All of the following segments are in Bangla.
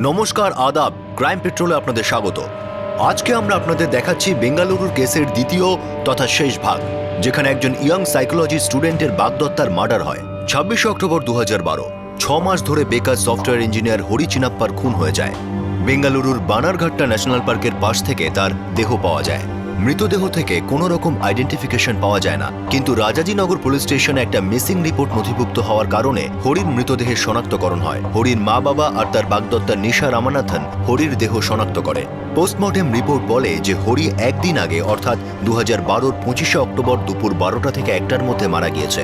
নমস্কার, আদাব। ক্রাইম পেট্রোলে আপনাদের স্বাগত। আজকে আমরা আপনাদের দেখাচ্ছি বেঙ্গালুরুর কেসের দ্বিতীয় তথা শেষ ভাগ, যেখানে একজন ইয়ং সাইকোলজি স্টুডেন্টের বাগদত্তার মার্ডার হয়। 26 অক্টোবর 2012, 6 মাস ধরে বেকার সফটওয়্যার ইঞ্জিনিয়ার হরি চিনাপ্পার খুন হয়ে যায়। বেঙ্গালুরুর বানারঘাট্টা ন্যাশনাল পার্কের পাশ থেকে তার দেহ পাওয়া যায়। মৃতদেহ থেকে কোনো রকম আইডেন্টিফিকেশন পাওয়া যায় না, কিন্তু রাজাজিনগর পুলিশ স্টেশনে একটা মিসিং রিপোর্ট নথিভুক্ত হওয়ার কারণে হরির মৃতদেহের শনাক্তকরণ হয়। হরির মা বাবা আর তার বাগদত্তা নিশা রামানাথন হরির দেহ শনাক্ত করে। পোস্টমর্টেম রিপোর্ট বলে যে হরি একদিন আগে অর্থাৎ 2012-র 25 অক্টোবর দুপুর 12টা থেকে 1টার মধ্যে মারা গিয়েছে।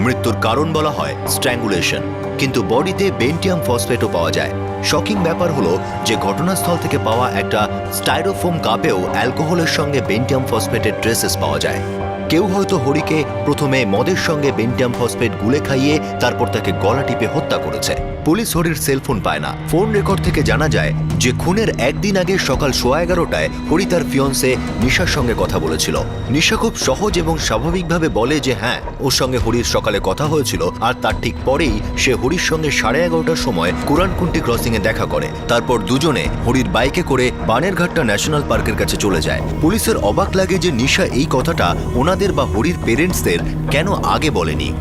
মৃত্যুর কারণ বলা হয় স্ট্র্যাঙ্গুলেশন, কিন্তু বডিতে বেন্টিয়াম ফসফেটও পাওয়া যায়। শকিং ব্যাপার হলো যে ঘটনাস্থল থেকে পাওয়া একটা স্টাইরোফোম কাপেও অ্যালকোহলের সঙ্গে বেন্টিয়াম ফসফেটের ট্রেসেস পাওয়া যায়। কেউ হয়তো হরিকে প্রথমে মদের সঙ্গে বেন্টিয়াম ফসফেট গুলে খাইয়ে তারপর তাকে গলা টিপে হত্যা করেছে। পুলিশ হরির সেলফোন পায় না। ফোন রেকর্ড থেকে জানা যায় যে খুনের একদিন আগে সকাল 11:15টায় হরি তার ফিয়ন্সে নিশার সঙ্গে কথা বলেছিল। নিশা খুব সহজ এবং স্বাভাবিকভাবে বলে যে হ্যাঁ, ওর সঙ্গে হরির সকালে কথা হয়েছিল, আর তার ঠিক পরেই সে হরির সঙ্গে 11:30টার সময় কুরানকুন্টি ক্রসিংয়ে দেখা করে। তারপর দুজনে হরির বাইকে করে বানেরঘাট্টা ন্যাশনাল পার্কের কাছে চলে যায়। পুলিশের অবাক লাগে যে নিশা এই কথাটা ওনাদের বা হরির পেরেন্টসদের কেন আগে বলেনি।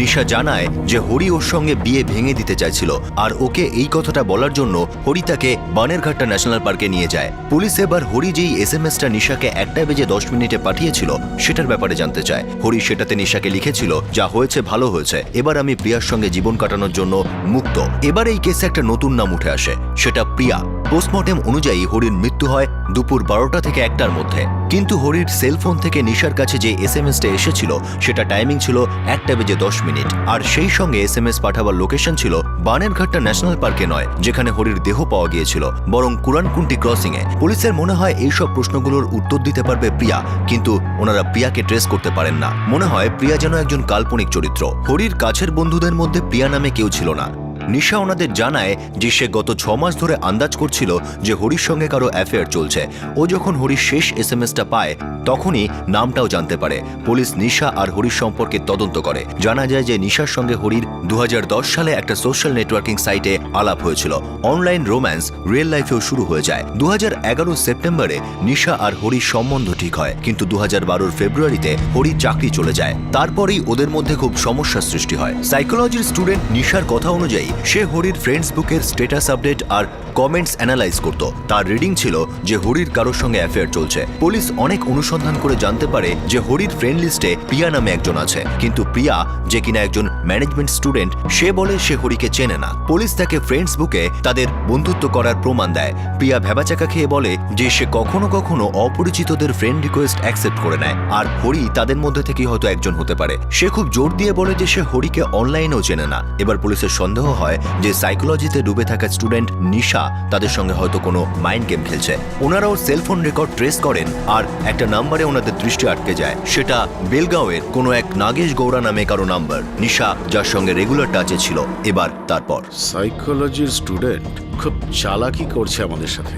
নিশা জানায় যে হরি ওর সঙ্গে বিয়ে ভেঙে দিতে চাইছিল, আর ওকে এই কথাটা বলার জন্য হরি তাকে বানেরঘাট্টা ন্যাশনাল পার্কে নিয়ে যায়। পুলিশ এবার হরি যেই SMS-টা নিশাকে 1:10 পাঠিয়েছিল সেটার ব্যাপারে জানতে চায়। হরি সেটাতে নিশাকে লিখেছিল, যা হয়েছে ভালো হয়েছে, এবার আমি প্রিয়ার সঙ্গে জীবন কাটানোর জন্য মুক্ত। এবার এই কেসে একটা নতুন নাম উঠে আসে, সেটা প্রিয়া। পোস্টমর্টেম অনুযায়ী হরির মৃত্যু হয় দুপুর 12টা থেকে 1টার মধ্যে, কিন্তু হরির সেলফোন থেকে নিশার কাছে যে SMS-টা এসেছিল সেটা টাইমিং ছিল 1:10, আর সেই সঙ্গে SMS পাঠাবার লোকেশন ছিল বানেরঘাট্টা ন্যাশনাল পার্কে নয়, যেখানে হরির দেহ পাওয়া গিয়েছিল, বরং কুরানকুন্টি ক্রসিংয়ে। পুলিশের মনে হয় এইসব প্রশ্নগুলোর উত্তর দিতে পারবে প্রিয়া, কিন্তু ওনারা প্রিয়াকে ট্রেস করতে পারেন না। মনে হয় প্রিয়া যেন একজন কাল্পনিক চরিত্র। হরির কাছের বন্ধুদের মধ্যে প্রিয়া নামে কেউ ছিল না। নিশা ওনাদের জানায় যে সে গত 6 মাস ধরে আন্দাজ করছিল যে হরির সঙ্গে কারো অ্যাফেয়ার চলছে। ও যখন হরির শেষ SMS-টা পায় তখনই নামটাও জানতে পারে। পুলিশ নিশা আর হরির সম্পর্কে তদন্ত করে। জানা যায় যে নিশার সঙ্গে হরির 2010 সালে একটা সোশ্যাল নেটওয়ার্কিং সাইটে আলাপ হয়েছিল। অনলাইন রোম্যান্স রিয়েল লাইফেও শুরু হয়ে যায়। 2011 সেপ্টেম্বরে নিশা আর হরির সম্বন্ধ ঠিক হয়, কিন্তু 2012 ফেব্রুয়ারিতে হরির চাকরি চলে যায়। তারপরেই ওদের মধ্যে খুব সমস্যার সৃষ্টি হয়। সাইকোলজির স্টুডেন্ট নিশার কথা অনুযায়ী সে হরির ফ্রেন্ডস বুকের স্ট্যাটাস আপডেট আর কমেন্টস অ্যানালাইজ করত। তার রিডিং ছিল যে হরির কারোর সঙ্গে অ্যাফেয়ার চলছে। পুলিশ অনেক অনুসন্ধান করে জানতে পারে যে হরির ফ্রেন্ড লিস্টে প্রিয়া নামে একজন আছে, কিন্তু প্রিয়া, যে কিনা একজন ম্যানেজমেন্ট স্টুডেন্ট, সে বলে সে হরিকে চেনে না। পুলিশ তাকে ফ্রেন্ডস বুকে তাদের বন্ধুত্ব করার প্রমাণ দেয়। প্রিয়া ভেবাচাকা খেয়ে বলে যে সে কখনো কখনো অপরিচিতদের ফ্রেন্ড রিকোয়েস্ট অ্যাকসেপ্ট করে নেয়, আর হরি তাদের মধ্যে থেকেই হয়তো একজন হতে পারে। সে খুব জোর দিয়ে বলে যে সে হরিকে অনলাইনেও চেনে না। এবার পুলিশের সন্দেহ হয় যে সাইকোলজিতে ডুবে থাকা স্টুডেন্ট নিশা তাদের সঙ্গে হয়তো কোনো মাইন্ড গেম খেলছে। ওনারাও সেলফোন রেকর্ড ট্রেস করেন, আর একটা নাম্বারে ওনাদের দৃষ্টি আটকে যায়। সেটা বেলগাঁওয়ের কোনো এক নাগেশ গৌড়া নামে কারো নাম্বার। নিশা যার সঙ্গে রেগুলার টাচে ছিল। এবার তারপর সাইকোলজির স্টুডেন্ট খুব চালাকি করছে আমাদের সাথে।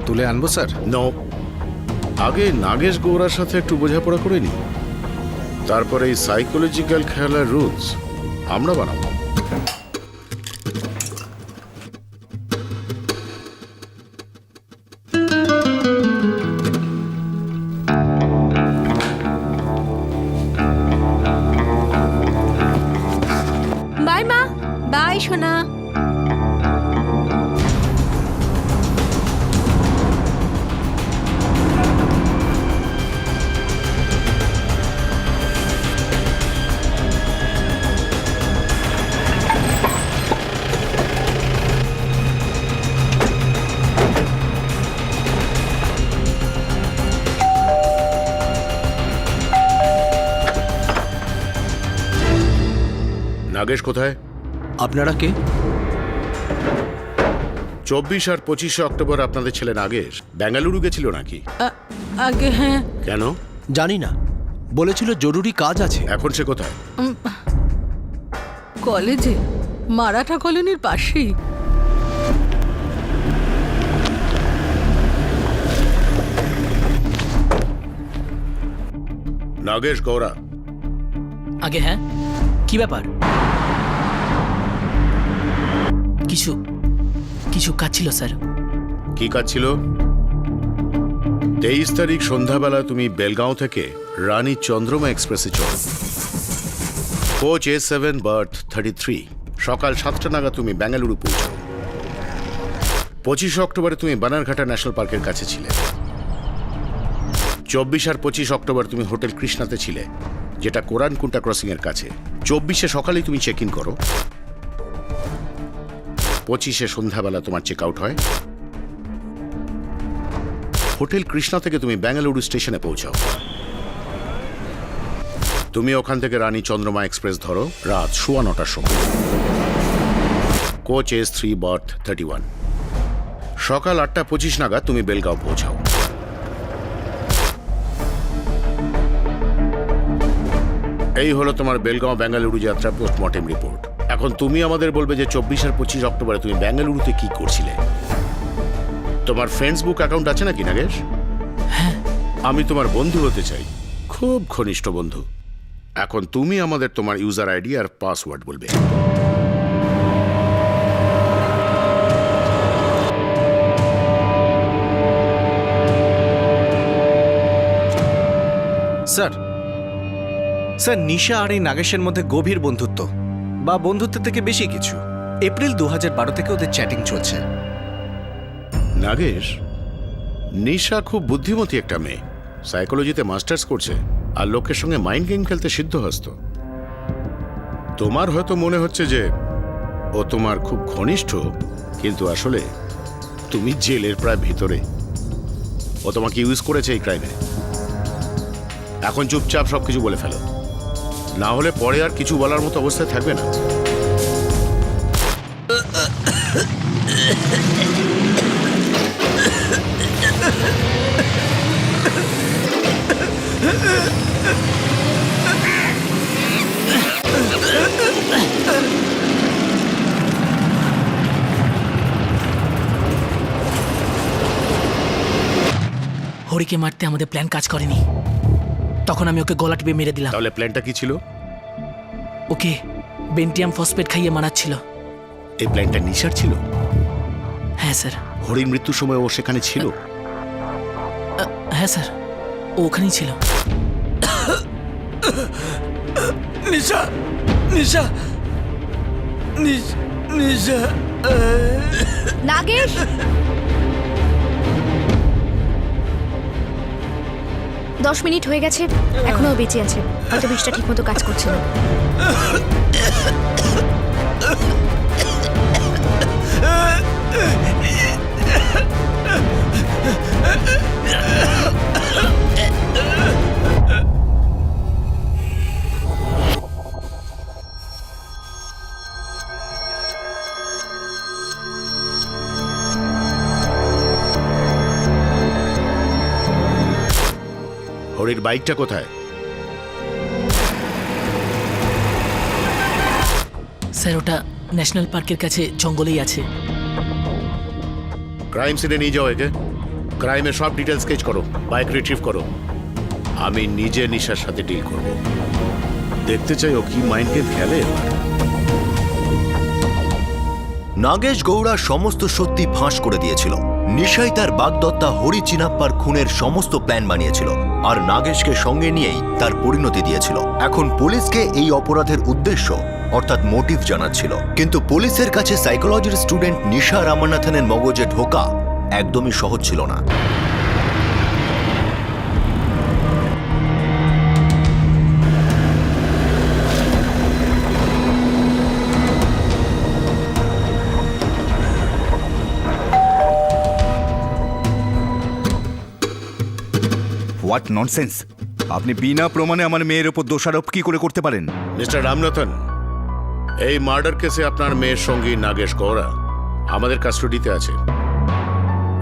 তুলে আনবো স্যার? নো, আগে নাগেশ গৌড়ার সাথে একটু বোঝাপড়া করে নি, তারপরে এই সাইকোলজিক্যাল খেলার রুলস আমরা বানাবো। বাই মা, বাই সোনা। নাগেশ কোথায়? আপনারা কে? 24 আর 25 অক্টোবর আপনাদের ছেলে নাগেশ বেঙ্গালুরু গেছিল নাকি? আগে হ্যাঁ। কেন? জানি না, বলেছিল জরুরি কাজ আছে। এখন সে কোথায়? কলেজে, মারাঠা কলোনির পাশেই। নাগেশ গৌড়া। আগে হ্যাঁ, কি ব্যাপার? কিছু কিছু কাজ ছিল স্যার। কি কাজ ছিল? 23 তারিখ সন্ধ্যাবেলা তুমি বেলগাঁও থেকে রানী চন্দ্রমা এক্সপ্রেসে চলো। Coach A7 birth 33। সকাল 7টা নাগাদ তুমি বেঙ্গালুরু পৌঁছাও। 25 অক্টোবরে তুমি বানারঘাটা ন্যাশনাল পার্কের কাছে ছিলে। 24 আর 25 অক্টোবর তুমি হোটেল কৃষ্ণাতে ছিলে, যেটা কোরানকুন্টা ক্রসিং এর কাছে। 24-এ সকালেই তুমি চেক ইন করো। 25-এ সন্ধ্যাবেলা তোমার চেক আউট হয়। হোটেল কৃষ্ণা থেকে তুমি বেঙ্গালুরু স্টেশনে পৌঁছাও। তুমি ওখান থেকে রানী চন্দ্রমা এক্সপ্রেস ধরো রাত 9:15টার সময়। Coach S3 birth 31। সকাল 8:25 নাগাদ তুমি বেলগাঁও পৌঁছাও। এই হলো তোমার বেলগাঁও বেঙ্গালুরু যাত্রা পোস্টমর্টেম রিপোর্ট। এখন তুমি আমাদের বলবে যে 24 আর 25 অক্টোবরে তুমি বেঙ্গালুরুতে কি করছিলে। তোমার ফেসবুক অ্যাকাউন্ট আছে নাকি নাগেশ? হ্যাঁ। আমি তোমার বন্ধু হতে চাই, খুব ঘনিষ্ঠ বন্ধু। এখন তুমি আমাদের তোমার ইউজার আইডি আর পাসওয়ার্ড বলবে। স্যার স্যার নিশা আর এই নাগেশের মধ্যে গভীর বন্ধুত্ব, বা বন্ধুত্বের থেকে বেশি কিছু। এপ্রিল 2012 থেকে ওদের চ্যাটিং চলছে। নাগেশ, নিশা খুব বুদ্ধিমতী একটা মেয়ে, সাইকোলজিতে মাস্টার্স করছে আর লোকের সঙ্গে মাইন্ড গেম খেলতে সিদ্ধহস্ত। তোমার হয়তো মনে হচ্ছে যে ও তোমার খুব ঘনিষ্ঠ, কিন্তু আসলে তুমি জেলের প্রায় ভিতরে। ও তোমাকে ইউজ করেছে এই ক্রাইমে। এখন চুপচাপ সবকিছু বলে ফেলো, না হলে পরে আর কিছু বলার মতো অবস্থায় থাকবে না। হরিকে মারতে আমাদের প্ল্যান কাজ করেনি। তখন আমি ওকে গলা টিপে মেরে দিলাম। তাহলে প্ল্যানটা কি ছিল? ওকে বেন্টিয়াম ফসফেট খাইয়ে মারাচ্ছিল। এই প্ল্যানটা নিশার ছিল? হ্যাঁ স্যার। হরির মৃত্যুর সময় ও সেখানে ছিল? হ্যাঁ স্যার, ও ওখানেই ছিল। নিশা নিশা নিশা নাগেশ, দশ মিনিট হয়ে গেছে, এখনো ও বেঁচে আছে। হয়তো বিষটা ঠিক মতো কাজ করছে না। হরির বাইকটা কোথায়? স্যার ওটা ন্যাশনাল পার্কের কাছে জঙ্গলেই আছে। ক্রাইম সিনে নিয়ে যাও একে। ক্রাইমের সব ডিটেল স্কেচ করো, বাইক রিট্রিভ করো। আমি নিজে নিশার সাথে ডিল করব। দেখতে চাই ও কি মাইন্ড গেম খেলে এবার। নাগেশ গৌড়া সমস্ত সত্যি ফাঁস করে দিয়েছিল। নিশাই তার বাগদত্তা হরি চিনাপ্পার খুনের সমস্ত প্ল্যান বানিয়েছিল আর নাগেশকে সঙ্গে নিয়েই তার পরিণতি দিয়েছিল। এখন পুলিশকে এই অপরাধের উদ্দেশ্য অর্থাৎ মোটিভ জানাচ্ছিল, কিন্তু পুলিশের কাছে সাইকোলজির স্টুডেন্ট নিশা রামানাথনের মগজে ঢোকা একদমই সহজ ছিল না। What nonsense! আপনি বিনা প্রমাণে আমার মেয়ের ওপর দোষারোপ কি করে করতে পারেন? মিস্টার রামনাথন, এই মার্ডার কেসে আপনার মেয়ের সঙ্গী নাগেশ গৌড়া আমাদের কাস্টডিতে আছে।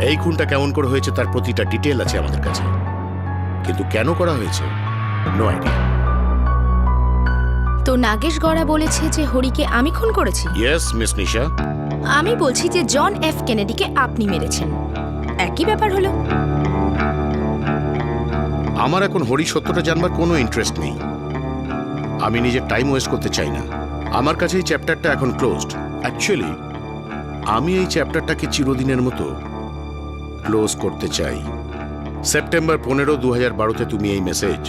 এই খুনটা কেমন করে হয়েছে তার প্রতিটা ডিটেল আছে আমাদের কাছে, কিন্তু কেন করা হয়েছে নো আইডিয়া। তো নাগেশ গড়া বলেছে যে হরিকে আমি খুন করেছি। ইয়েস মিস নিশা। আমি বলছি যে জন এফ কেনেডিকে আপনি মেরেছেন। একই ব্যাপার হলো। আমার এখন হরি সত্যটা জানবার কোনো ইন্টারেস্ট নেই। আমি নিজের টাইম ওয়েস্ট করতে চাই না। আমার কাছে এই চ্যাপ্টারটা এখন ক্লোজড। অ্যাকচুয়ালি আমি এই চ্যাপ্টারটাকে চিরদিনের মতো ক্লোজ করতে চাই। সেপ্টেম্বর 15, 2012-তে তুমি এই মেসেজ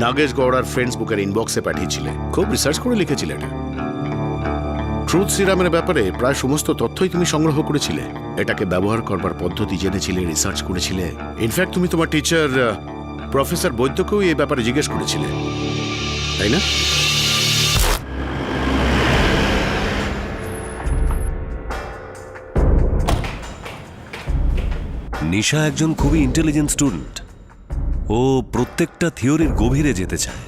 নাগেশ গৌড়ার ফ্রেন্ডস বুকের ইনবক্সে পাঠিয়েছিলে। খুব রিসার্চ করে লিখেছিলে এটা। ট্রুথ সিরামের ব্যাপারে প্রায় সমস্ত তথ্যই তুমি সংগ্রহ করেছিলে। এটাকে ব্যবহার করবার পদ্ধতি জেনেছিলে, রিসার্চ করেছিলে। ইনফ্যাক্ট তুমি তোমার টিচার প্রফেসর বৈদ্যকেও এই ব্যাপারে জিজ্ঞেস করেছিলে, তাই না? নিশা একজন খুবই ইন্টেলিজেন্ট স্টুডেন্ট। ও প্রত্যেকটা থিওরির গভীরে যেতে চায়।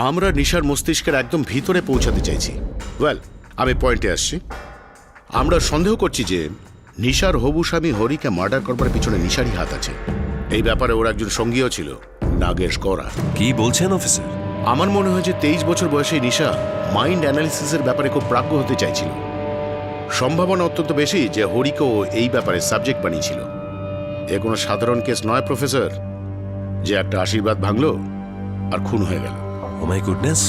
আমরা নিশার মস্তিষ্কের একদম ভিতরে পৌঁছাতে চাইছি। ওয়েল, আমি পয়েন্টে আসছি। আমরা সন্দেহ করছি যে নিশার হবু স্বামী হরিকে মার্ডার করবার পিছনে নিশারই হাত আছে। এই ব্যাপারে ওর একজন সঙ্গীও ছিল, নাগেশ গৌড়া। কি বলছেন অফিসার? আমার মনে হয় যে 23 বছর বয়সে নিশা মাইন্ড অ্যানালিসিসের ব্যাপারে খুব প্রাজ্ঞ হতে চাইছিল। সম্ভাবনা অত্যন্ত বেশি যে হরিকেও এই ব্যাপারে সাবজেক্ট বানিয়েছিল। এ কোনো সাধারণ কেস নয় প্রফেসর, যে একটা আশীর্বাদ ভাঙলো আর খুন হয়ে গেল। ও মাই গুডনেস,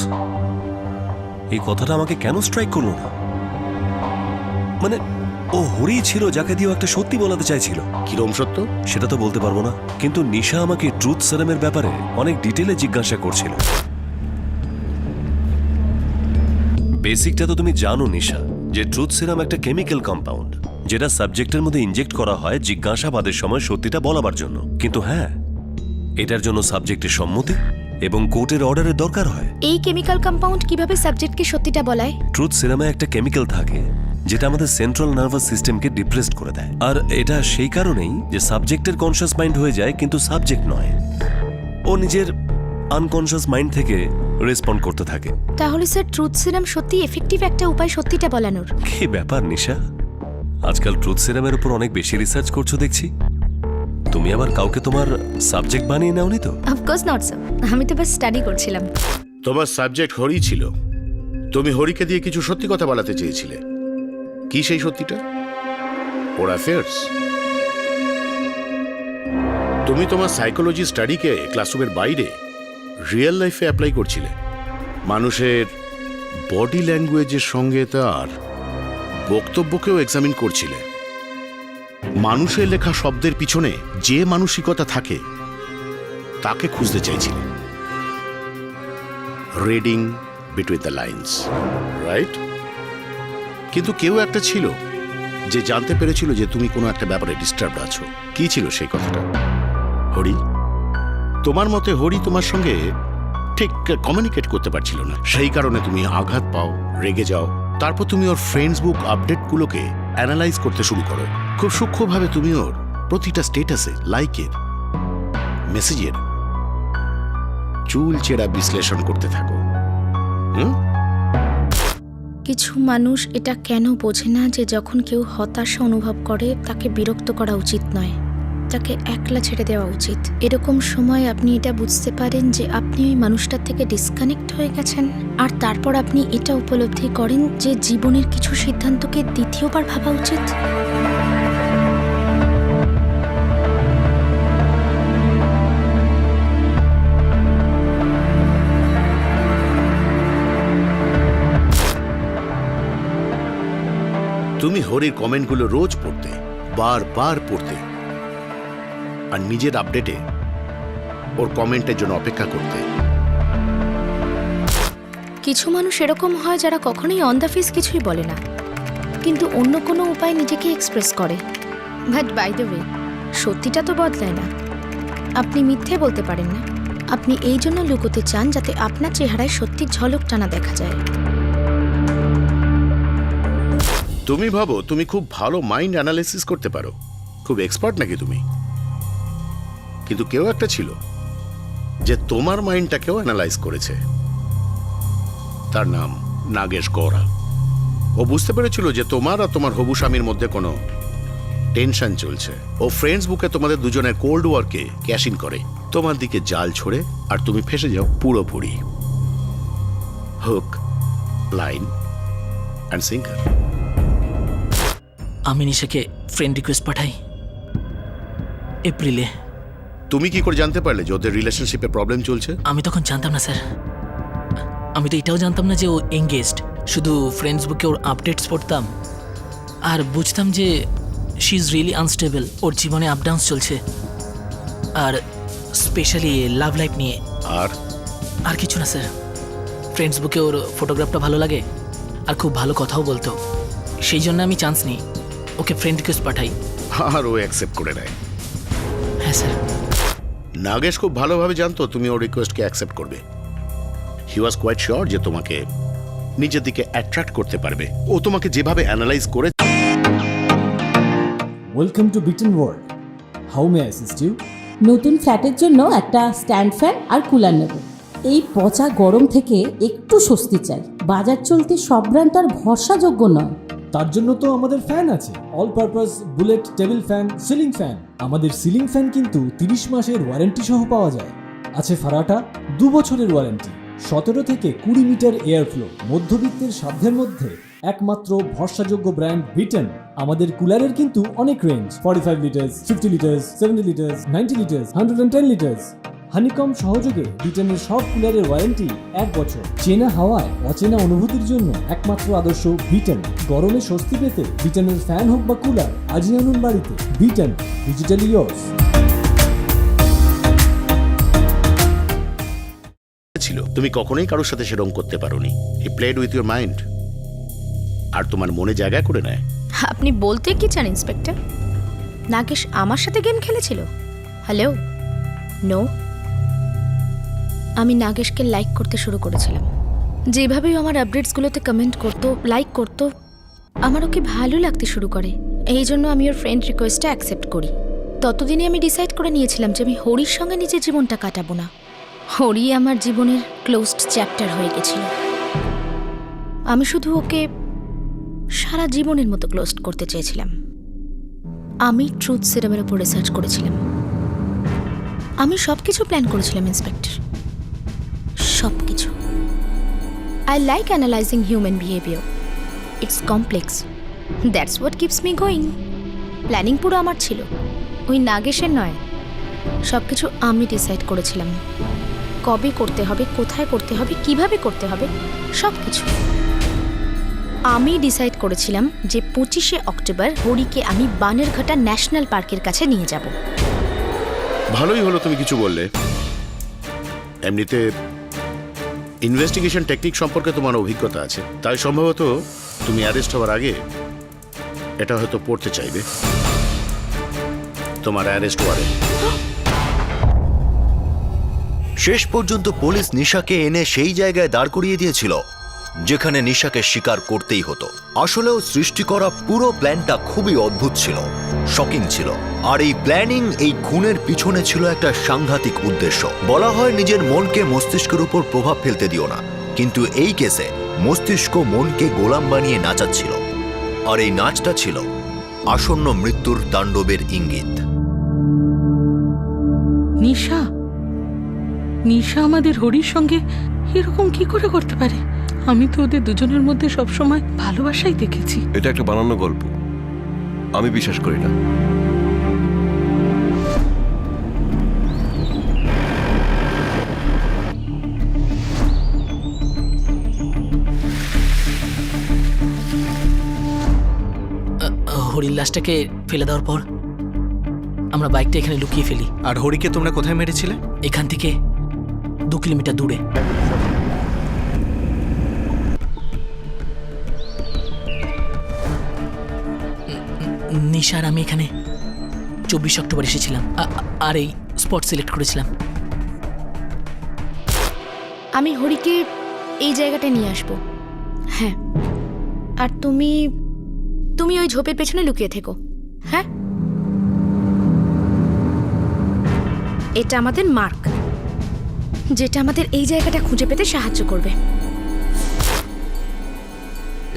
এই কথাটা আমাকে কেন স্ট্রাইক করলো না? মানে ও হরি ছিল যাকে দিয়ে একটা সত্যি বলাতে চাইছিল। কিরম সত্য সেটা তো বলতে পারবো না, কিন্তু নিশা আমাকে ট্রুথ সিরামের ব্যাপারে অনেক ডিটেলে জিজ্ঞাসা করছিল। বেসিকটা তো তুমি জানো নিশা, যে ট্রুথ সিরাম একটা কেমিক্যাল কম্পাউন্ড যেটা সাবজেক্টের মধ্যে ইনজেক্ট করা হয় জিজ্ঞাসাবাদের সময় সত্যিটা বলাবার জন্য। কিন্তু হ্যাঁ, এটার জন্য সাবজেক্টের সম্মতি এবং কোর্টের অর্ডারের দরকার হয়। এই কেমিক্যাল কম্পাউন্ড কিভাবে সাবজেক্টকে সত্যিটা বলায়? ট্রুথ সিরামে একটা কেমিক্যাল থাকে যেটা আমাদের সেন্ট্রাল নার্ভাস সিস্টেমকে ডিপ্রেসড করে দেয়। আর এটা সেই কারণেই যে সাবজেক্টের কনসিয়াস মাইন্ড হয়ে যায়, কিন্তু সাবজেক্ট নয়। ও নিজের আনকনসিয়াস মাইন্ড থেকে রেসপন্ড করতে থাকে। তাহলে স্যার ট্রুথ সিরাম সত্যি এফেক্টিভ একটা উপায় সত্যিটা বলানোর? কি ব্যাপার নিশা, আজকাল ট্রুথ সিরামের উপর অনেক বেশি রিসার্চ করছো দেখছি। তুমি আবার কাউকে তোমার সাবজেক্ট বানিয়ে নাওনি তো? অফকোর্স নট স্যার, আমি তো বাস স্টাডি করছিলাম। তোমার সাবজেক্ট হরি ছিল। তুমি হরিকে দিয়ে কিছু সত্যি কথা বলাতে চেয়েছিলে। কি সেই সত্যিটা? ওর অ্যাফেয়ার্স। তুমি তোমার সাইকোলজি স্টাডিকে ক্লাসরুমের বাইরে রিয়েল লাইফে অ্যাপ্লাই করছিলে। মানুষের বডি ল্যাঙ্গুয়েজের সঙ্গে তার বক্তব্যকেও এক্সামিন করছিলে। মানুষের লেখা শব্দের পিছনে যে মানসিকতা থাকে তাকে খুঁজতে চাইছিলে। Reading between the lines, right? কিন্তু কেউ একটা ছিল যে জানতে পেরেছিল যে তুমি কোনো একটা ব্যাপারে ডিস্টার্বড আছো। কি ছিল সেই কথাটা? হরি। তোমার মতে হরি তোমার সঙ্গে ঠিক কমিউনিকেট করতে পারছিল না। সেই কারণে তুমি আঘাত পাও, রেগে যাও। তারপর তুমি ওর ফ্রেন্ডস বুক আপডেটগুলোকে অ্যানালাইজ করতে শুরু করো। খুব সূক্ষ্মভাবে তুমি ওর প্রতিটা স্টেটাসে, লাইকের, মেসেজের চুল চেরা বিশ্লেষণ করতে থাকো। কিছু মানুষ এটা কেন বোঝে না যে যখন কেউ হতাশা অনুভব করে তাকে বিরক্ত করা উচিত নয়, তাকে একলা ছেড়ে দেওয়া উচিত। এরকম সময় আপনি এটা বুঝতে পারেন যে আপনি ওই মানুষটার থেকে ডিসকানেক্ট হয়ে গেছেন, আর তারপর আপনি এটা উপলব্ধি করেন যে জীবনের কিছু সিদ্ধান্তকে দ্বিতীয়বার ভাবা উচিত। তুমি হরির কমেন্টগুলো রোজ পড়তে, বারবার পড়তে, আর নিজের আপডেটে ওর কমেন্টের জন্য অপেক্ষা করতে। কিছু মানুষ এরকম হয় যারা কখনোই অন দ্য ফেস কিছুই বলে না, কিন্তু অন্য কোনো উপায় নিজেকে এক্সপ্রেস করে। বাট বাই দ্য ওয়ে, সত্যিটা তো বদলায় না। আপনি মিথ্যে বলতে পারেন না। আপনি এই জন্য লুকোতে চান যাতে আপনার চেহারায় সত্যির ঝলকটা না দেখা যায়। তুমি ভাবো তুমি খুব ভালো মাইন্ড অ্যানালিসিস করতে পারো, খুব এক্সপার্ট নাকি তুমি? কিন্তু কেউ একটা ছিল যে তোমার মাইন্ডটাকেও অ্যানালাইজ করেছে। তার নাম নাগেশ গৌড়া। ও বুঝতে পেরেছিল যে তোমার আর তোমার হবু স্বামীর মধ্যে কোনো টেনশন চলছে। ও ফ্রেন্ডস বুকে তোমাদের দুজনের কোল্ড ওয়ারকে ক্যাশ ইন করে, তোমার দিকে জাল ছোড়ে, আর তুমি ফেসে যাও পুরোপুরি। Hook, line and sinker. আমি নিশাকে ফ্রেন্ড রিকোয়েস্ট পাঠাই এপ্রিলে। তুমি কি করে জানতে পারলে যে ওদের রিলেশনশিপে প্রবলেম চলছে? আমি তখন জানতাম না স্যার। আমি তো এটাও জানতাম না যে ও এঙ্গেজড। শুধু ফ্রেন্ডস বুকে ওর আপডেটস পড়তাম আর বুঝতাম যে শি ইজ রিয়েলি আনস্টেবল, ওর জীবনে আপ ডাউন চলছে, আর স্পেশালি লাভ লাইফ নিয়ে। আর কিছু না স্যার, ফ্রেন্ডস বুকে ওর ফটোগ্রাফটা ভালো লাগে আর খুব ভালো কথাও বলতো, সেই জন্য আমি চান্স নিই, ওকে ফ্রেন্ড রিকোয়েস্ট পাঠাই। আর ও অ্যাকসেপ্ট করে নেয়। হ্যাঁ স্যার। নাগেশ খুব ভালোভাবে জানতো তুমি ওর রিকোয়েস্টকে অ্যাকসেপ্ট করবে। হি ওয়াজ কোয়াইট শিওর যে তোমাকে নিজের দিকে অ্যাট্রাক্ট করতে পারবে। ও তোমাকে যেভাবে অ্যানালাইজ করে। Welcome to Beaton world, how may assist you? নতুন ফ্ল্যাটের জন্য একটা স্ট্যান্ড ফ্যান আর কুলার নেব। এই পচা গরম থেকে একটু স্বস্তি চাই। বাজার চলতে সব ব্র্যান্ড তো আর ভরসাযোগ্য নয়। তার জন্য তো আমাদের ফ্যান আছে, all purpose bullet table fan, ceiling fan. আমাদের সিলিং ফ্যান কিন্তু 30 মাসের ওয়ারেন্টি সহ পাওয়া যায়। আছে ফারাটা 2 বছরের ওয়ারেন্টি, 17 থেকে 20 মিটার এয়ার ফ্লো, মধ্যবিত্তের সাধ্যের মধ্যে একমাত্র ভরসাযোগ্য ব্র্যান্ড বিটন। আমাদের কুলারের কিন্তু অনেক range, 45 litres, 50 litres, 70 litres, 90 litres, 110 litres. Honeycomb সহযোগে বিটনের সব কুলারের ওয়ারেন্টি 1 বছর। চেনা হাওয়ায় অচেনা অনুভূতির জন্য একমাত্র আদর্শ বিটন। গরমে স্বস্তি পেতে বিটনের ফ্যান হোক বা কুলার, আজই আনুন বাড়িতে। বিটন, ডিজিটালি ইয়োর্স। ছিল তুমি কখনোই কারোর সাথে সেরকম করতে পারোনি। He played with your mind, আর তোমার মনে জায়গা করে নেয়। আপনি বলতে কি চান ইন্সপেক্টর? নাগেশ আমার সাথে গেম খেলেছিল? Hello, no. আমি নাগেশকে লাইক করতে শুরু করেছিলাম। যেভাবেই আমার আপডেটসগুলোতে কমেন্ট করতো, লাইক করতো, আমার ওকে ভালো লাগতে শুরু করে। এই জন্য আমি ওর ফ্রেন্ড রিকোয়েস্টটা অ্যাকসেপ্ট করি। ততদিনে আমি ডিসাইড করে নিয়েছিলাম যে আমি হরির সঙ্গে নিজের জীবনটা কাটাবো না। হরি আমার জীবনের ক্লোজড চ্যাপ্টার হয়ে গেছিল। আমি শুধু ওকে সারা জীবনের মতো ক্লোজড করতে চেয়েছিলাম। আমি ট্রুথ সিরামের উপর রিসার্চ করেছিলাম। আমি সব কিছু প্ল্যান করেছিলাম ইন্সপেক্টর, সব কিছু। I like analysing human behaviour. It's complex, that's what keeps me going. Planning পুরো আমার ছিল, ওই নাগেশের নয়। সব কিছু আমি ডিসাইড করেছিলাম, কবে করতে হবে, কোথায় করতে হবে, কিভাবে করতে হবে, সব কিছু আমি ডিসাইড করেছিলাম যে 25শে অক্টোবর হরিকে আমি বানেরঘাটা ন্যাশনাল পার্কের কাছে নিয়ে যাব। ভালোই হলো তুমি কিছু বললে। এমনিতে ইনভেস্টিগেশন টেকনিক সম্পর্কে তোমার অভিজ্ঞতা আছে, তাই সম্ভবত তুমি অ্যারেস্ট হওয়ার আগে এটা হয়তো পড়তে চাইবে। তোমার অ্যারেস্ট ওয়ারেন্ট। শেষ পর্যন্ত পুলিশ নিশাকে এনে সেই জায়গায় দাঁড় করিয়ে দিয়েছিল যেখানে নিশাকে স্বীকার করতেই হতো। আসলেও সৃষ্টি করা পুরো প্ল্যানটা খুবই অদ্ভুত ছিল, শকিং ছিল। আর এই প্ল্যানিং, এই খুনের পিছনে ছিল একটা সাংঘাতিক উদ্দেশ্য। বলা হয় নিজের মনকে মস্তিষ্কের উপর প্রভাব ফেলতে দিও না, কিন্তু এই কেসে মস্তিষ্ক মনকে গোলাম বানিয়ে নাচাচ্ছিল। আর এই নাচটা ছিল আসন্ন মৃত্যুর তাণ্ডবের ইঙ্গিত। নিশা, নিশা আমাদের হরির সঙ্গে এরকম কি করে করতে পারে? আমি তো ওদের দুজনের মধ্যে সবসময় ভালোবাসাই দেখেছি। এটা একটা বানানো গল্প, আমি বিশ্বাস করি না। হরির লাশটাকে ফেলে দেওয়ার পর আমরা বাইকটা এখানে লুকিয়ে ফেলি। আর হরিকে তোমরা কোথায় মেরেছিলে? এখান থেকে 2 কিলোমিটার দূরে। নিশার আমি এখানে 24 অক্টোবর এসেছিলাম, আর এই স্পট সিলেক্ট করেছিলাম। আমি হরিকে এই জায়গাটায় নিয়ে আসবো। হ্যাঁ, আর তুমি তুমি ওই ঝোপের পেছনে লুকিয়ে থেকো। হ্যাঁ, এটা আমাদের মার্ক, যেটা আমাদের এই জায়গাটা খুঁজে পেতে সাহায্য করবে।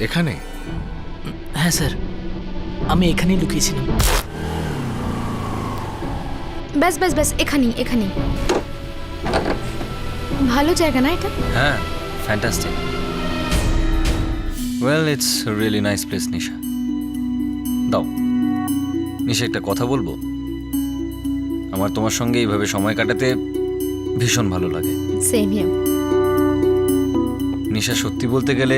এখানে? হ্যাঁ স্যার, আমি এখানেই লুকিয়েছিলাম। ব্যাস ব্যাস ব্যাস, এখানেই এখানেই। ভালো জায়গা না এটা? হ্যাঁ, fantastic. Well, it's really nice place Nisha. দাও নিশা, একটা কথা বলবো? আমার তোমার সঙ্গে এইভাবে সময় কাটাতে ভীষণ ভালো লাগে। Same here. নিশা, সত্যি বলতে গেলে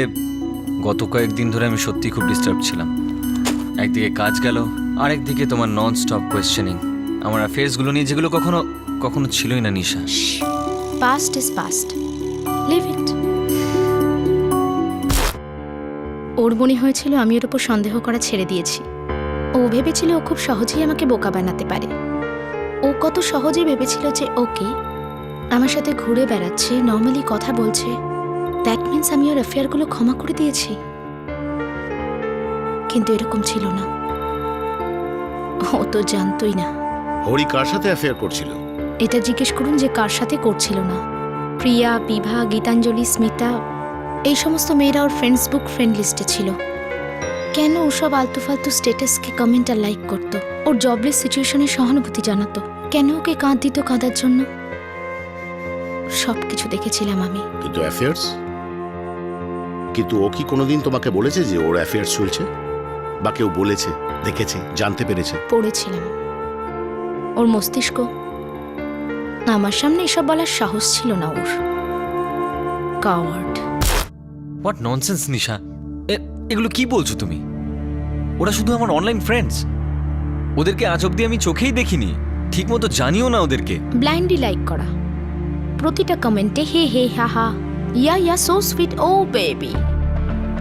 গত কয়েকদিন ধরে আমি সত্যি খুব ডিস্টার্ব ছিলাম। একদিকে কাজ গেল, আরেকদিকে তোমার নন স্টপ কোয়েশ্চেনিং আমার অ্যাফেয়ার্সগুলো নিয়ে, যেগুলো কখনো কখনো ছিলই না Nisha. Past is past, leave it. ওর মনে হয়েছিল আমি ওর উপর সন্দেহ করা ছেড়ে দিয়েছি। ও ভেবেছিল ও খুব সহজেই আমাকে বোকা বানাতে পারে। ও কত সহজেই ভেবেছিল যে ওকে আমার সাথে ঘুরে বেড়াচ্ছে, নর্মালি কথা বলছে, দ্যাট মিন্স আমি ওর অ্যাফেয়ারগুলো ক্ষমা করে দিয়েছি। কিন্তু এরকম ছিল না। ও তো জানতোই না। হরি কার সাথে অ্যাফেয়ার করছিল? এটা জিজ্ঞেস করুন যে কার সাথে করছিল না। প্রিয়া, বিভা, গীতাঞ্জলি, স্মিতা, এই সমস্ত মেয়েরা ওর ফ্রেন্ডসবুক ফ্রেন্ড লিস্টে ছিল। কেন ওসব আলতু ফালতু স্ট্যাটাসকে কমেন্ট আর লাইক করতো? ওর জবলেস সিচুয়েশনে সহানুভূতি জানাতো। কেন ওকে কাঁদ দিত কাঁদার জন্য? সব কিছু দেখেছিলাম আমি। কিন্তু অ্যাফেয়ার্স? কিন্তু ও কি কোনোদিন তোমাকে বলেছে যে ওর অ্যাফেয়ার্স চলছে? বা কেউ বলেছে, দেখেছে, জানতে পেরেছে? পড়েছিলাম ওর মস্তিষ্ক। আমার সামনে এসব বলার সাহস ছিল না ওর। কাওয়ার্ড। হোয়াট ননসেন্স নিশা, এগুলো কি বলছো তুমি? ওরা শুধু আমার অনলাইন ফ্রেন্ডস। ওদেরকে আজ অব্দি আমি চোখেই দেখিনি, ঠিক মতো জানিও না ওদেরকে। ব্লাইন্ডলি লাইক করা, প্রতিটা কমেন্টে হে হে হা হা, ইয়া ইয়া সো সুইট, ও বেবি।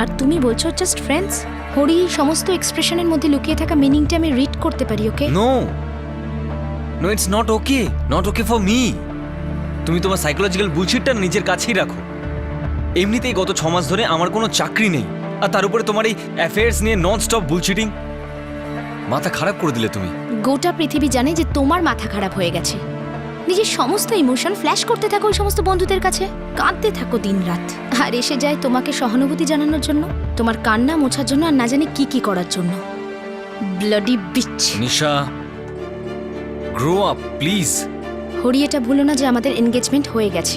আর তুমি বলছো জাস্ট ফ্রেন্ডস? হরি এই সমস্ত এক্সপ্রেশনের মধ্যে লুকিয়ে থাকা মিনিংটা আমি রিড করতে পারি। Okay no no, it's not okay, not okay for me. তুমি তোমার সাইকোলজিক্যাল বুলশিটটা নিজের কাছেই রাখো। এমনিতেই গত 6 মাস ধরে আমার কোনো চাকরি নেই, আর তার উপরে তোমার এই অ্যাফেয়ার্স নিয়ে নন স্টপ বুলশিটিং। মাথা খারাপ করে দিলে তুমি। গোটা পৃথিবী জানে যে তোমার মাথা খারাপ হয়ে গেছে। নিজের সমস্ত ইমোশন ফ্ল্যাশ করতে থাকো ওই সমস্ত বন্ধুদের কাছে, কাঁদতে থাকো দিনরাত, আর এসে যায় তোমাকে সহানুভূতি জানানোর জন্য, তোমার কান্না মোছার জন্য, আর না জানি কি কি করার জন্য। Bloody beach. Nisha, grow up please. Hari, এটা ভুলো না যে আমাদের এনগেজমেন্ট হয়ে গেছে।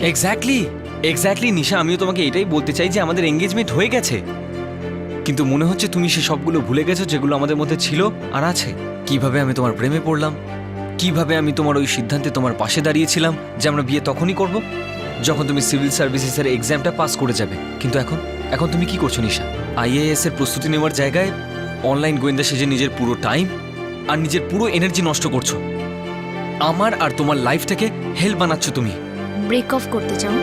এক্স্যাক্টলি নিশা, আমিও তোমাকে এটাই বলতে চাই যে আমাদের এঙ্গেজমেন্ট হয়ে গেছে। কিন্তু মনে হচ্ছে তুমি সে সবগুলো ভুলে গেছো যেগুলো আমাদের মধ্যে ছিল আর আছে। কিভাবে আমি তোমার প্রেমে পড়লাম, কিভাবে আমি তোমার ওই সিদ্ধান্তে তোমার পাশে দাঁড়িয়েছিলাম যে আমরা বিয়ে তখনই করব যখন তুমি সিভিল সার্ভিসেসের এক্সামটা পাস করে যাবে। কিন্তু এখন তুমি কি করছো নিশা? আইএএস এর প্রস্তুতি নেওয়ার জায়গায় অনলাইন গোয়েন্দা সেজে নিজের পুরো টাইম আর নিজের পুরো এনার্জি নষ্ট করছো। আমার আর তোমার লাইফটাকে হেল বানাচ্ছ তুমি। ব্রেক অফ করতে চাও?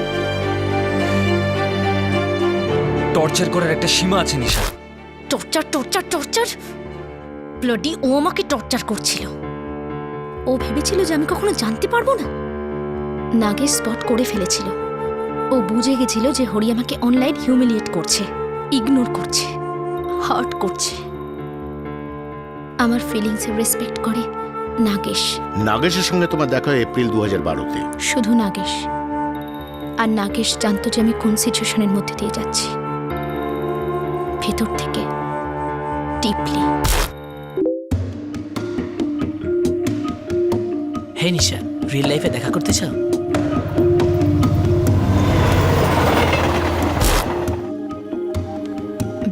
টর্চার করার একটা সীমা আছে Nisha. Torture torture torture? Bloody, ও আমাকে টর্চার করছিল। ও ভেবেছিল যে আমি কখনো জানতে পারবো না। নাগেশ স্পট করে ফেলেছিল। ও বুঝে গেছিল যে হরি আমাকে অনলাইন হিউমিলিয়েট করছে, ইগনোর করছে, হার্ট করছে। আমার ফিলিংসের রেসপেক্ট করে নাগেশ। নাগেশের সঙ্গে তোমার দেখা হয় এপ্রিল 2012-তে। শুধু নাগেশ। আর নাগেশ জানতো যে আমি কোন সিচুয়েশনের মধ্যে দিয়ে যাচ্ছি, ভেতর থেকে ডিপলি। হে নিশা, রিয়েল লাইফে দেখা করতে চাও?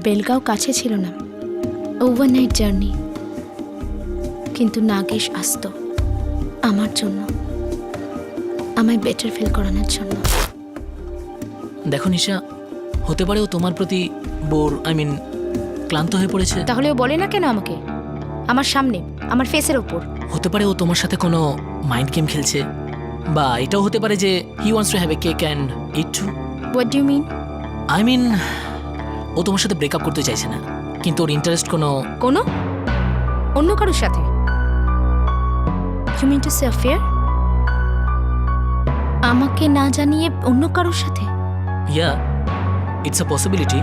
বেলগাঁও কাছে ছিল না, ওভারনাইট জার্নি। কিন্তু নাগেশ আসতো আমার জন্য, আমায় বেটার ফিল করানোর জন্য। দেখো নিশা, হতে পারে ও তোমার প্রতি ক্লান্ত হয়ে পড়েছে। তাহলে ও বলে না কেন আমাকে আমার সামনে, আমার ফেসের ওপর? হতে পারে ও তোমার সাথে কোনো মাইন্ড গেম খেলছে, বা এটাও হতে পারে যে he wants to have a cake and eat too. What do you mean? ও তোমার সাথে ব্রেকআপ করতে চাইছে না, কিন্তু ওর ইন্টারেস্ট কোনো অন্য কারোর সাথে। You mean to say affair? আমাকে না জানিয়ে অন্য কারোর সাথে? Yeah, it's a possibility.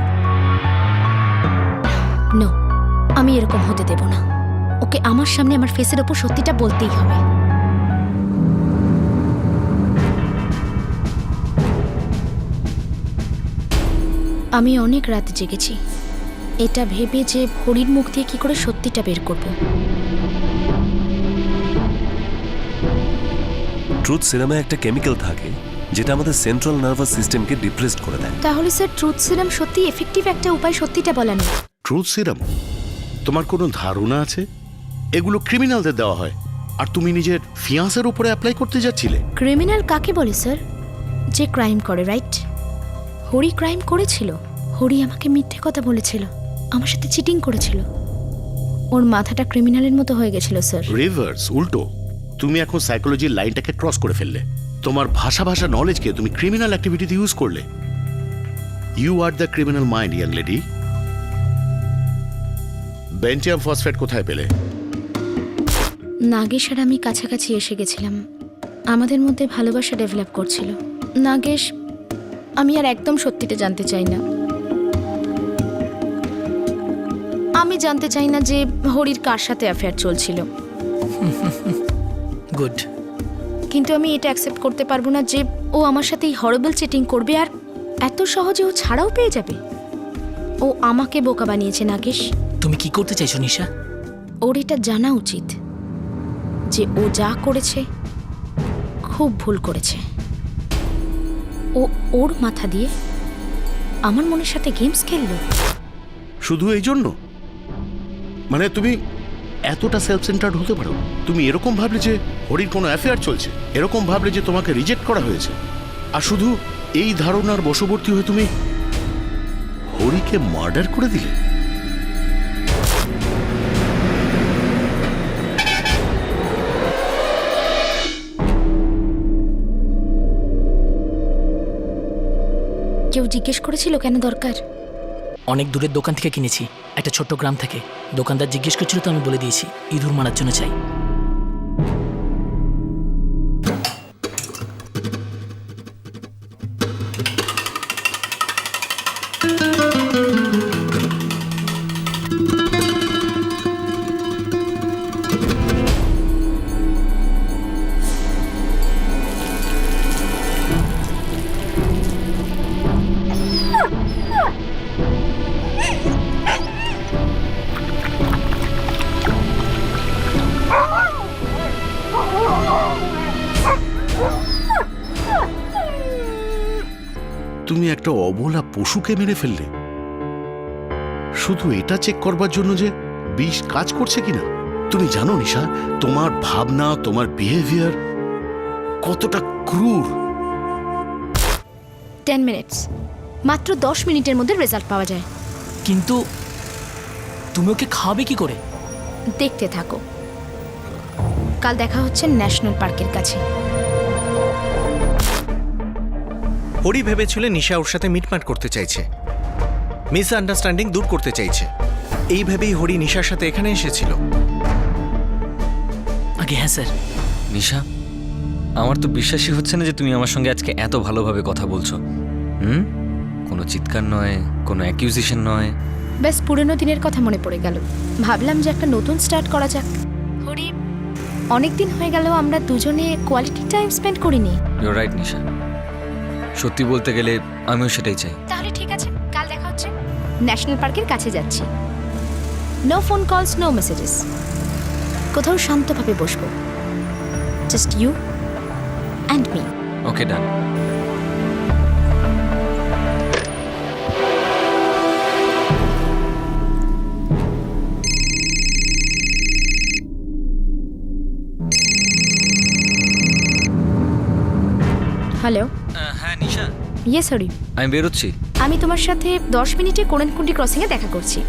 No, আমি এরকম হতে দেব না। ওকে আমার সামনে আমার ফেসের ওপর সত্যিটা বলতেই হবে। আমি অনেক রাত জেগেছি এটা ভেবে যে হরির মুখ দিয়ে কি করে সত্যিটা বের করব। ট্রুথ সিরামে একটা কেমিক্যাল থাকে যেটা আমাদের সেন্ট্রাল নার্ভাস সিস্টেমকে ডিপ্রেসড করে দেয়। তাহলে স্যার ট্রুথ সিরাম সত্যি এফেক্টিভ একটা উপায় সত্যিটা বলানো? Truth serum? তোমার কোনো ধারণা আছে? এগুলো ক্রিমিনালদের দেওয়া হয়, আর তুমি নিজের ফিয়ান্সের উপরে অ্যাপ্লাই করতে যাচ্ছিলে। ক্রিমিনাল কাকে বলে স্যার? যে ক্রাইম করে, রাইট? হরি ক্রাইম করেছিল। হরি আমাকে মিথ্যে কথা বলেছিল, আমার সাথে চিটিং করেছিল। ওর মাথাটা ক্রিমিনালের মতো হয়ে গেছিল স্যার। রিভার্স, উল্টো। তুমি এখন সাইকোলজির লাইনটাকে ক্রস করে ফেললে। তোমার ভাষা নলেজকে তুমি ক্রিমিনাল অ্যাক্টিভিটিতে ইউজ করলে। You are the criminal mind, young lady. বেন্টিয়াম ফসফেট কোথায় পেলে? নাগেশ আর আমি কাছাকাছি এসে গেছিলাম, আমাদের মধ্যে ভালোবাসা ডেভেলপ করছিল। নাগেশ, আমি আর একদম সত্যিটা জানতে চাই না। আমি জানতে চাই না যে হরির কার সাথে অ্যাফেয়ার চলছিল, গুড। কিন্তু আমি এটা অ্যাকসেপ্ট করতে পারবো না যে ও আমার সাথে এই হরেবল চিটিং করবে আর এত সহজে ও ছাড়াও পেয়ে যাবে। ও আমাকে বোকা বানিয়েছে নাগেশ। তুমি কি করতে চাইছো নিশা? ওর এটা জানা উচিত যে ও যা করেছে খুব ভুল করেছে। ও ওর মাথা দিয়ে আমার মনের সাথে গেমস খেললো। শুধু এই জন্য? মানে তুমি এতটা সেলফ সেন্টার্ড হতে পারো? তুমি এরকম ভাবলে যে হরির কোনো অ্যাফেয়ার চলছে, এরকম ভাবলে যে তোমাকে রিজেক্ট করা হয়েছে, আর শুধু এই ধারণার বশবর্তী হয়ে তুমি হরিকে মার্ডার করে দিলে? কেউ জিজ্ঞেস করেছিল কেন দরকার? অনেক দূরের দোকান থেকে কিনেছি, একটা ছোট্ট গ্রাম থেকে। দোকানদার জিজ্ঞেস করছিল তো আমি বলে দিয়েছি ইঁদুর মারার জন্য চাই। তুমি একটা অবলা পশুকে মেরে ফেললে শুধু এটা চেক করবার জন্য যে বিষ কাজ করছে কিনা। তুমি জানো নিশা, তোমার ভাবনা, তোমার বিহেভিয়ার কতটা ক্রূর। 10 মিনিটস, মাত্র 10 মিনিটের মধ্যে রেজাল্ট পাওয়া যায়। কিন্তু তুমি ওকে খাওয়াবে কি করে? দেখতে থাকো, কাল দেখা হচ্ছে ন্যাশনাল পার্কের কাছে। হরি ভেবেছিল নিশা ওর সাথে মিটমাট করতে চাইছে, মিসআন্ডারস্ট্যান্ডিং দূর করতে চাইছে। এই ভেবেই হরি নিশার সাথে এখানে এসেছিল। আগে হ্যাঁ স্যার। নিশা, আমার তো বিশ্বাসই হচ্ছে না যে তুমি আমার সঙ্গে আজকে এত ভালোভাবে কথা বলছো। কোনো চিৎকার নয়, কোনো অ্যাকিউজিশন নয়। ব্যাস পুরনো দিনের কথা মনে পড়ে গেল, ভাবলাম যে একটা নতুন স্টার্ট করা যাক। হরি, অনেকদিন হয়ে গেল আমরা দুজনে কোয়ালিটি টাইম স্পেন্ড করিনি। ইউর রাইট নিশা, সত্যি বলতে গেলে আমিও সেটাই চাই। তাহলে ঠিক আছে, কাল দেখা হচ্ছে। ন্যাশনাল পার্কের কাছে যাচ্ছি। No phone calls, no messages. কোথাও শান্তভাবে বসবো, just you and me. Okay, done. Hello. হ্যাঁ নিশা, ইয়েস হরি, আমি বেরোচ্ছি। আমি তোমার সাথে 10 মিনিটে কোণেনকুন্ডি ক্রসিংয়ে দেখা করছি।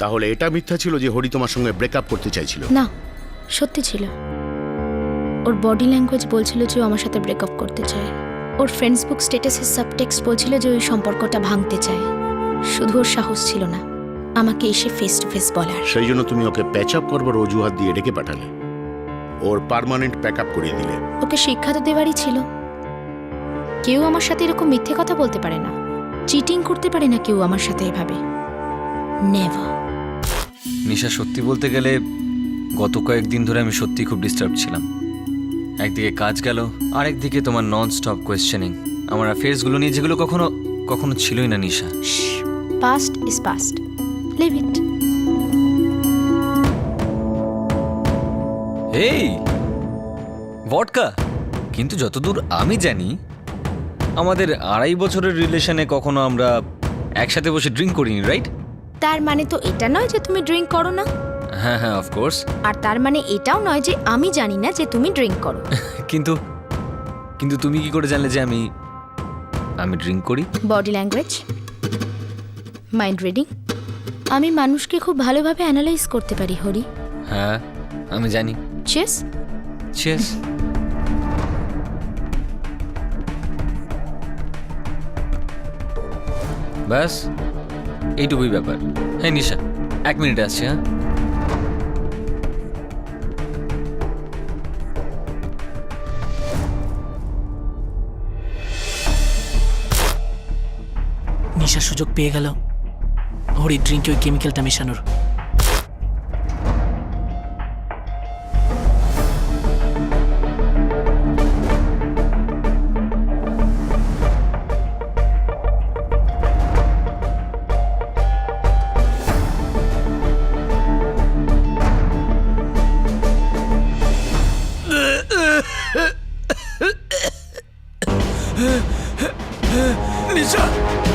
তাহলে এটা মিথ্যা ছিল যে হরি তোমার সঙ্গে ব্রেকআপ করতে চাইছিল? না, সত্যি ছিল। ওর বডি ল্যাঙ্গুয়েজ বলছিল যে ও আমার সাথে ব্রেকআপ করতে চায়। ওর ফেসবুক স্ট্যাটাসের সাবটেক্সট বলছিল যে ওই সম্পর্কটা ভাঙতে চায়। শুধু ওর সাহস ছিল না আমাকে এসে ফেস টু ফেস বলার। সেই জন্য তুমি ওকে প্যাচ আপ করবার অজুহাত দিয়ে ডেকে পাঠালে, ওর পার্মানেন্ট প্যাক আপ করিয়ে দিলে। ওকে শিক্ষা তো দেওয়ারই ছিল। কেউ আমার সাথে এরকম মিথ্যে কথা বলতে পারে না, চিটিং করতে পারে না কেউ আমার সাথে এভাবে। নেভার। নিশা, সত্যি বলতে গেলে গত কয়েকদিন ধরে আমি সত্যি খুব ডিস্টার্ব ছিলাম। একদিকে কাজ গেল, আরেকদিকে তোমার নন স্টপ কোয়েশ্চেনিং আমার অ্যাফেয়ার্সগুলো নিয়ে, যেগুলো কখনো কখনো ছিলই না Nisha. Past is past, leave it. এই ভডকা, কিন্তু যতদূর আমি জানি আমাদের 2.5 বছরের রিলেশনে কখনো আমরা একসাথে বসে ড্রিঙ্ক করিনি, রাইট? তার মানে তো এটা নয় যে তুমি ড্রিঙ্ক করো না, হ্যাঁ হ্যাঁ অফকোর্স। আর তার মানে এটাও নয় যে আমি জানি না যে তুমি ড্রিঙ্ক করো। কিন্তু কিন্তু তুমি কি করে জানলে যে আমি ড্রিঙ্ক করি? বডি ল্যাঙ্গুয়েজ, মাইন্ড রিডিং, আমি মানুষকে খুব ভালোভাবে অ্যানালাইজ করতে পারি হরি। হ্যাঁ আমি জানি। চেস। চেস। ব্যাস এইটুকুই ব্যাপার। হ্যাঁ নিশা, 1 মিনিট আসছে। হ্যাঁ নিশার সুযোগ পেয়ে গেল হরি ড্রিঙ্কে ওই কেমিক্যালটা মেশানোর। নিশা,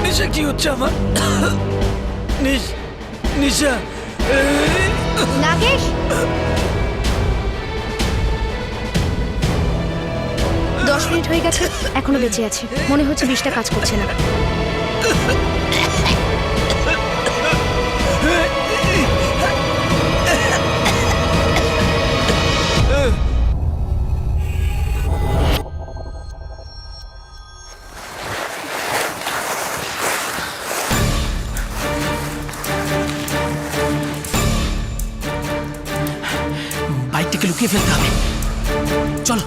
নিশা কি হচ্ছে আমার? নিশা। নাগেশ, 10 মিনিট হয়ে গেছে, এখনো বেঁচে আছে। মনে হচ্ছে বিষটা কাজ করছে না। বাইকটাকে লুকিয়ে ফেলতে হবে। চলো।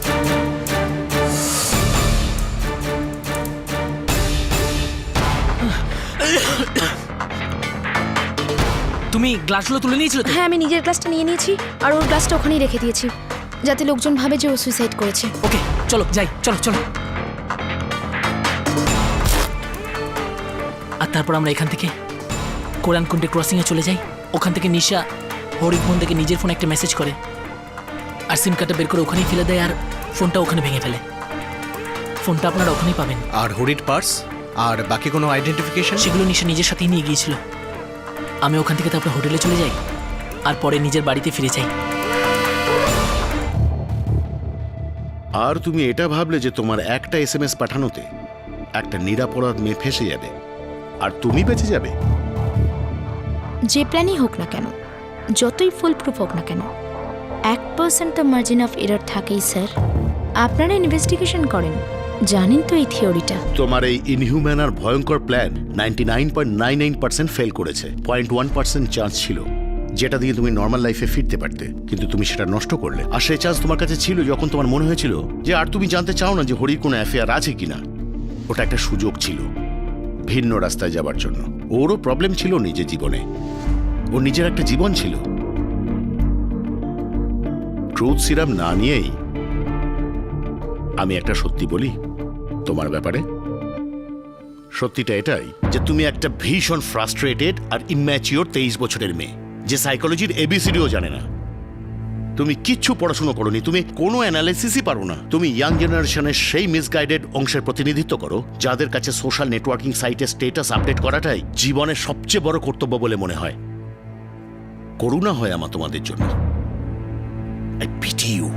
তুমি গ্লাসগুলো তুলে নিয়েছিলে তো? হ্যাঁ, আমি নিজের গ্লাসটা নিয়ে নিয়েছি আর ওর গ্লাসটা ওখানেই রেখে দিয়েছি, যাতে লোকজন ভাবে যে ও সুইসাইড করেছে। ওকে চলো যাই, চলো চলো। আর তারপর আমরা এখান থেকে কোরানকুন্ডে ক্রসিংয়ে চলে যাই। ওখান থেকে নিশা হরির ফোন থেকে নিজের ফোনে একটা মেসেজ করে আর সিম কার্ডটা বের করে ওখানেই ফেলে দেয় আর ফোনটা ওখানে ভেঙে ফেলে। ফোনটা আপনারা ওখানেই পাবেন। আর হরির পার্স আর বাকি কোনো আইডেন্টিফিকেশন? সেগুলো নিশা নিজের সাথেই নিয়ে গিয়েছিল। আমি ওখান থেকে তারপর হোটেলে চলে যাই আর পরে নিজের বাড়িতে ফিরে যাই। আর তুমি এটা ভাবলে যে তোমার একটা SMS পাঠানোতে একটা নিরাপরাধ মেয়ে ফেঁসে যাবে আর তুমি বেঁচে যাবে? যে প্ল্যানই হোক না কেন, যতই ফুল প্রুফ হোক না কেন, 1% তো মার্জিন অফ এরর থাকেই স্যার। আপনারা ইনভেস্টিগেশন করেন, জানেন তো এই থিওরিটা। তোমার এই ইনহিউম্যান আর ভয়ঙ্কর প্ল্যান 99.99% ফেল করেছে। 0.1% চান্স ছিল যেটা দিয়ে তুমি নর্মাল লাইফে ফিরতে পারতে, কিন্তু তুমি সেটা নষ্ট করলে। আর সেই চান্স তোমার কাছে ছিল যখন তোমার মনে হয়েছিল যে আর তুমি জানতে চাও না যে হরির কোনো অ্যাফেয়ার আছে কিনা। ওটা একটা সুযোগ ছিল ভিন্ন রাস্তায় যাবার জন্য। ওরও প্রবলেম ছিল নিজের জীবনে, ওর নিজের একটা জীবন ছিল। ট্রুথ সিরাম না নিয়েই আমি একটা সত্যি বলি তোমার ব্যাপারে। সত্যিটা এটাই যে তুমি একটা ভীষণ ফ্রাস্ট্রেটেড আর ইম্যাচিওর 23 বছরের মেয়ে, যে সাইকোলজির ABCDও জানে না। তুমি কিচ্ছু পড়াশোনা করোনি, তুমি কোনো অ্যানালাইসিসই পারো না। তুমি ইয়াং জেনারেশনের সেই মিসগাইডেড অংশের প্রতিনিধিত্ব করো যাদের কাছে সোশ্যাল নেটওয়ার্কিং সাইটে স্ট্যাটাস আপডেট করাটাই জীবনের সবচেয়ে বড় কর্তব্য বলে মনে হয়। করুণা হয় আমার তোমাদের জন্য। I pity you.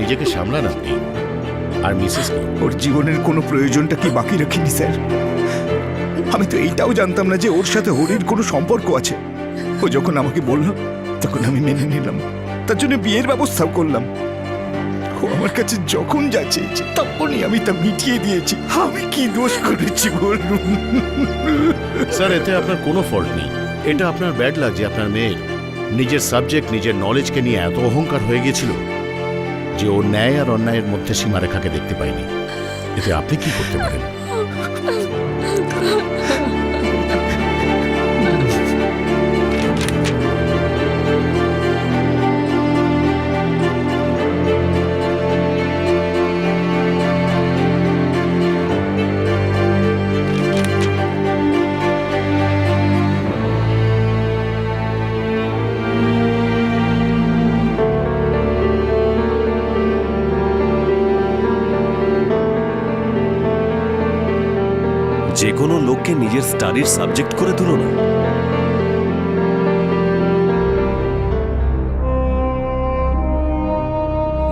নিজেকে সামলান আপনি। আর মিসেস ওর জীবনের কোনো প্রয়োজনটা কি বাকি রাখিনি স্যার? আমি তো এইটাও জানতাম না যে ওর সাথে হরির কোনো সম্পর্ক আছে। ও যখন আমাকে বলল তখন আমি মেনে নিলাম, তার জন্য বিয়ের ব্যবস্থাও করলাম। ও আমার কাছে যখন যা চেয়েছে তখনই আমি তা মিটিয়ে দিয়েছি। আমি কি দোষ করেছি বলুন? স্যার, এতে আপনার কোনো ফল্ট নেই। এটা আপনার ব্যাড লাগ যে আপনার মেয়ের নিজের সাবজেক্ট, নিজের নলেজকে নিয়ে এত অহংকার হয়ে গিয়েছিল যে ও ন্যায় আর অন্যায়ের মধ্যে সীমারেখাকে দেখতে পায়নি। এতে আপনি কি করতে পারেন? যে কোনো লোককে নিজের স্টাডির সাবজেক্ট করে তুলো না।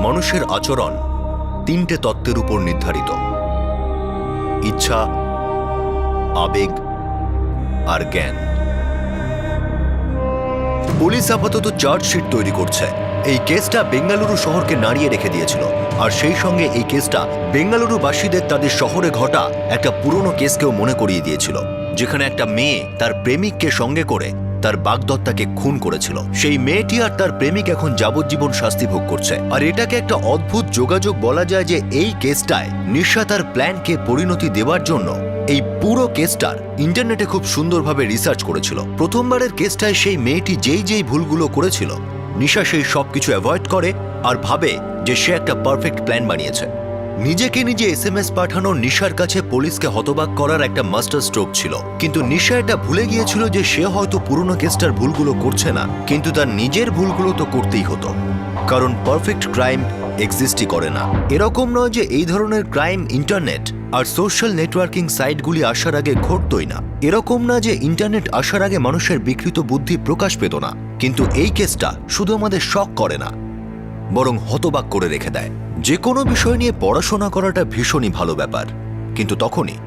মানুষের আচরণ 3টে তত্ত্বের উপর নির্ধারিত: ইচ্ছা, আবেগ আর জ্ঞান। পুলিশ আপাতত চার্জশিট তৈরি করছে। এই কেসটা বেঙ্গালুরু শহরকে নাড়িয়ে রেখে দিয়েছিল, আর সেই সঙ্গে এই কেসটা বেঙ্গালুরুবাসীদের তাদের শহরে ঘটা একটা পুরনো কেসকেও মনে করিয়ে দিয়েছিল, যেখানে একটা মেয়ে তার প্রেমিককে সঙ্গে করে তার বাগদত্তাকে খুন করেছিল। সেই মেয়েটি আর তার প্রেমিক এখন যাবজ্জীবন শাস্তি ভোগ করছে। আর এটাকে একটা অদ্ভুত যোগাযোগ বলা যায় যে এই কেসটায় নিশা তার প্ল্যানকে পরিণতি দেওয়ার জন্য এই পুরো কেসটার ইন্টারনেটে খুব সুন্দরভাবে রিসার্চ করেছিল। প্রথমবারের কেসটায় সেই মেয়েটি যেই ভুলগুলো করেছিল, নিশা সেই সবকিছু অ্যাভয়েড করে আর ভাবে যে সে একটা পারফেক্ট প্ল্যান বানিয়েছে। নিজেকে নিজে SMS পাঠানো নিশার কাছে পুলিশকে হতবাক করার একটা মাস্টার স্ট্রোক ছিল। কিন্তু নিশা এটা ভুলে গিয়েছিল যে সে হয়তো পুরনো কেসটার ভুলগুলো করছে না, কিন্তু তার নিজের ভুলগুলো তো করতেই হতো, কারণ পারফেক্ট ক্রাইম এক্সিস্টই করে না। এরকম নয় যে এই ধরনের ক্রাইম ইন্টারনেট আর সোশ্যাল নেটওয়ার্কিং সাইটগুলি আসার আগে ঘটতই না। এরকম না যে ইন্টারনেট আসার আগে মানুষের বিকৃত বুদ্ধি প্রকাশ পেত না। কিন্তু এই কেসটা শুধু আমাদের শক করে না, বরং হতবাক করে রেখে দেয়। যে কোনো বিষয় নিয়ে পড়াশোনা করাটা ভীষণই ভালো ব্যাপার, কিন্তু তখনই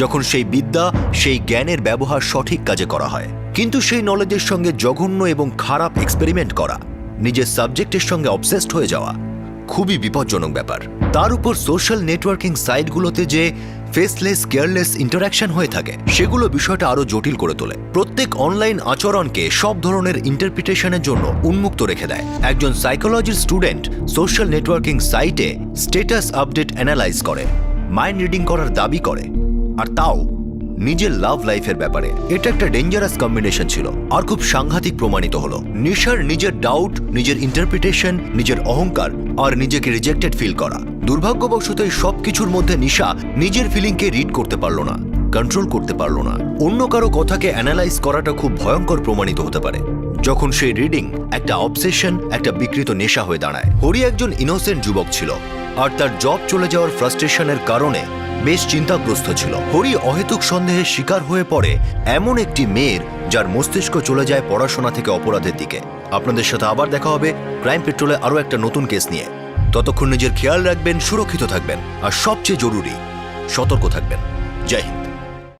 যখন সেই বিদ্যা, সেই জ্ঞানের ব্যবহার সঠিক কাজে করা হয়। কিন্তু সেই নলেজের সঙ্গে জঘন্য এবং খারাপ এক্সপেরিমেন্ট করা, নিজের সাবজেক্টের সঙ্গে অবসেসড হয়ে যাওয়া খুবই বিপজ্জনক ব্যাপার। তার উপর সোশ্যাল নেটওয়ার্কিং সাইটগুলোতে যে ফেসলেস, কেয়ারলেস ইন্টারাকশন হয়ে থাকে, সেগুলো বিষয়টা আরো জটিল করে তোলে। প্রত্যেক অনলাইন আচরণকে সব ধরনের ইন্টারপ্রিটেশনের জন্য উন্মুক্ত রেখে দেয়। একজন সাইকোলজির স্টুডেন্ট সোশ্যাল নেটওয়ার্কিং সাইটে স্ট্যাটাস আপডেট অ্যানালাইজ করে, মাইন্ড রিডিং করার দাবি করে, আর তাও নিজের লাভ লাইফের ব্যাপারে। এটা একটা ডেঞ্জারাস কম্বিনেশন ছিল, আর খুব সাংঘাতিক প্রমাণিত হলো। নিশার নিজের ডাউট, নিজের ইন্টারপ্রিটেশন, নিজের অহংকার আর নিজেকে রিজেক্টেড ফিল করা। দুর্ভাগ্যবশত এই সব কিছুর মধ্যে নিশা নিজের ফিলিংকে রিড করতে পারলো না, কন্ট্রোল করতে পারলো না। অন্য কারো কথাকে অ্যানালাইজ করাটা খুব ভয়ঙ্কর প্রমাণিত হতে পারে, যখন সেই রিডিং একটা অবসেশন, একটা বিকৃত নেশা হয়ে দাঁড়ায়। হরি একজন ইনোসেন্ট যুবক ছিল, আর তার জব চলে যাওয়ার ফ্রাস্ট্রেশনের কারণে বেশ চিন্তাগ্রস্ত ছিল। হরি অহেতুক সন্দেহের শিকার হয়ে পড়ে এমন একটি মেয়ের, যার মস্তিষ্ক চলে যায় পড়াশোনা থেকে অপরাধের দিকে। আপনাদের সাথে আবার দেখা হবে ক্রাইম পেট্রোলে আরও একটা নতুন কেস নিয়ে। ততক্ষণ নিজের খেয়াল রাখবেন, সুরক্ষিত থাকবেন, আর সবচেয়ে জরুরি সতর্ক থাকবেন। জয় হিন্দ।